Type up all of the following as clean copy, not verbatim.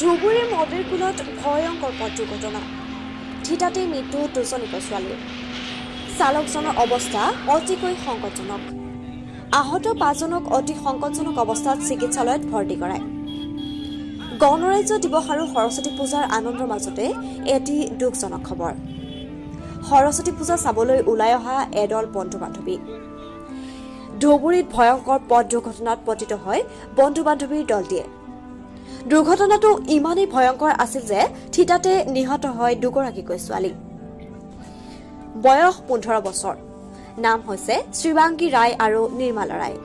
ধুবুৰীৰ মবিৰকুলত ভয়ংকৰ পথ দুৰ্ঘটনা থিতাতে মৃত্যু দুজনীকৈ ছোৱালীৰ চালকজনৰ অৱস্থা অতিকৈ সংকটজনক আহত 5জনক অতি সংকটজনক অৱস্থাত চিকিৎসালয়ত ভৰ্তি কৰায় গণৰাজ্য দিৱস আৰু সৰস্বতী পূজাৰ আনন্দৰ মাজতে এটি দুখজনক খবৰ সৰস্বতী পূজা চাবলৈ ওলাই অহা এডল বন্ধু বান্ধৱী ধুবুৰীত ভয়ংকৰ পথ দুৰ্ঘটনাত পতিত হয় বন্ধু বান্ধৱীৰ দলটিয়ে দুৰ্ঘটনাটো ইমানেই ভয়ংকৰ আছিল যে থিতাতে নিহত হয় দুগৰাকীকৈ ছোৱালী বয়স 15 বছৰ নাম হৈছে শ্ৰীবাংগী ৰায় আৰু নিৰ্মালা ৰায়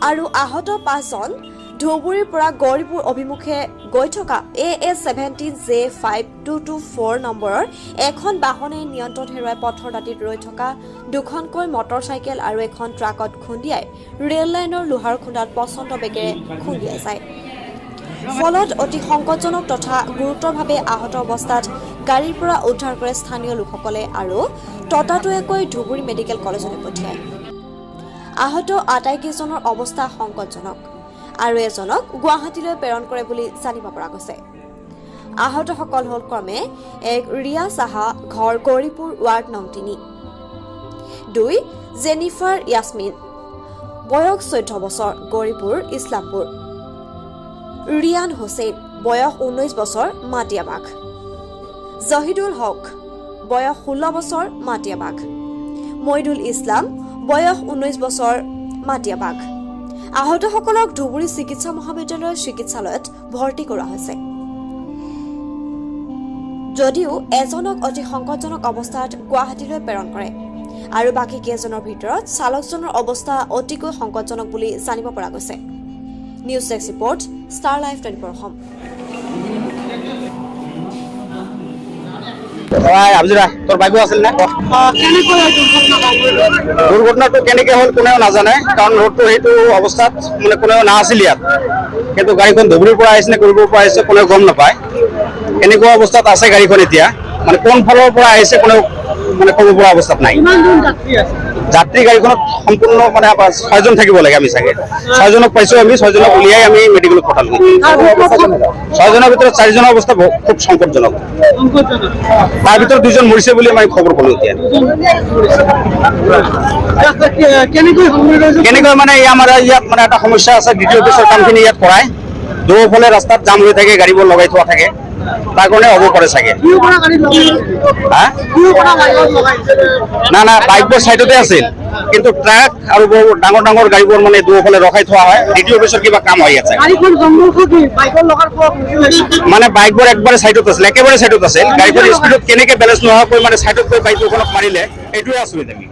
আৰু আহত 5জন ধুবুৰীৰ পৰা গৌৰীপুৰ অভিমুখে গৈ থকা AS17J5224 নম্বৰৰ এখন বাহনে নিয়ন্ত্ৰণ হেৰুৱাই পথৰ দাঁতিত ৰৈ থকা দুখনকৈ মটৰচাইকেল আৰু এখন ট্ৰাকত খুন্দিয়াই ৰেল লাইনৰ লোহাৰ খুন্দাত প্ৰচণ্ড বেগেৰে খুন্দিয়াই যায় ফলত অতি সংকটজনক তথা গুৰুতৰভাৱে আহত অৱস্থাত গাড়ীৰ পৰা উদ্ধাৰ কৰে স্থানীয় লোকসকলে আৰু ততাতৈয়াকৈ ধুবুৰী মেডিকেল কলেজলৈ পঠিয়ায় আহত আটাইকেইজনৰ অৱস্থা সংকটজনক আৰু এজনক গুৱাহাটীলৈ প্ৰেৰণ কৰে বুলি জানিব পৰা গৈছে আহতসকল হ'ল ক্ৰমে এক ৰিয়া সাহা ঘৰ গৌৰীপুৰ ৱাৰ্ড নং 3 2 জেনিফাৰ ইয়াসমিন বয়স 14 বছৰ গৌৰীপুৰ ইছলামপুৰ ৰিয়ান হুছেইন বয়স 19 বছৰ মাটিয়াবাগ জহিদুল হক বয়স 16 বছৰ মাটিয়াবাগ মইদুল ইছলাম বয়স 19 বছৰ মাটিয়াবাগ আহতসকলক ধুবুৰী চিকিৎসা মহাবিদ্যালয়ৰ চিকিৎসালয়ত ভৰ্তি কৰা হৈছে যদিও এজনক অতি সংকটজনক অৱস্থাত গুৱাহাটীলৈ প্ৰেৰণ কৰে আৰু বাকী কেইজনৰ ভিতৰত চালকজনৰ অৱস্থা অতিকৈ সংকটজনক বুলি জানিব পৰা গৈছে news desk report star live 24 Assam তোর বাইকো আছিল না দুর্ঘটনাটো কেনেকে হল কোনেও নাজানে কারণ রোডটো সেইটো অবস্থাত মানে কোনেও না আছিল ইয়াত কিন্তু গাড়ীখন ধুবুৰীৰ পৰা আহিছে নে গৌৰীপুৰৰ পৰা আহিছে কোনেও গম নাপায় এনেকুৱা অৱস্থাত আছে গাড়ীখন এতিয়া মানে কোন ফালৰ পৰা আহিছে কোনেও মানে ক'ব পৰা অৱস্থাত নাই যাত্ৰী গাড়ীখনত সম্পূৰ্ণ মানে 6জন থাকিব লাগে আমি চাগে 6জনক পাইছো আমি 6জনক উলিয়াই আমি মেডিকেলত পঠালো 6জনৰ ভিতৰত 4জনৰ অৱস্থা খুব সংকটজনক তাৰ ভিতৰত 2জন মৰিছে বুলি আমি খবৰ পালো এতিয়া কেনেকৈ মানে আমাৰ ইয়াত মানে এটা সমস্যা আছে দ্বিতীয় অফিচৰ কামখিনি ইয়াত কৰায় দুফালে ৰাস্তাত জাম হৈ থাকে গাড়ীবোৰ লগাই থোৱা থাকে তাৰ কাৰণে হ'ব পাৰে চাগে না না বাইকবোৰ সাইডতে আছিল কিন্তু ট্ৰাক আৰু ডাঙৰ ডাঙৰ গাড়ীবোৰ মানে দুফালে ৰখাই থোৱা হয় দ্বিতীয় অফিচৰ কিবা কাম হৈ আছে মানে বাইকবোৰ একবাৰে সাইডত আছিল একেবাৰে সাইডত আছিল গাড়ীখন স্পীডত কেনেকৈ বেলেন্স নোহোৱাকৈ মানে সাইডত গৈ বাইকখনক মাৰিলে এইটোৱে আচৰিত আমি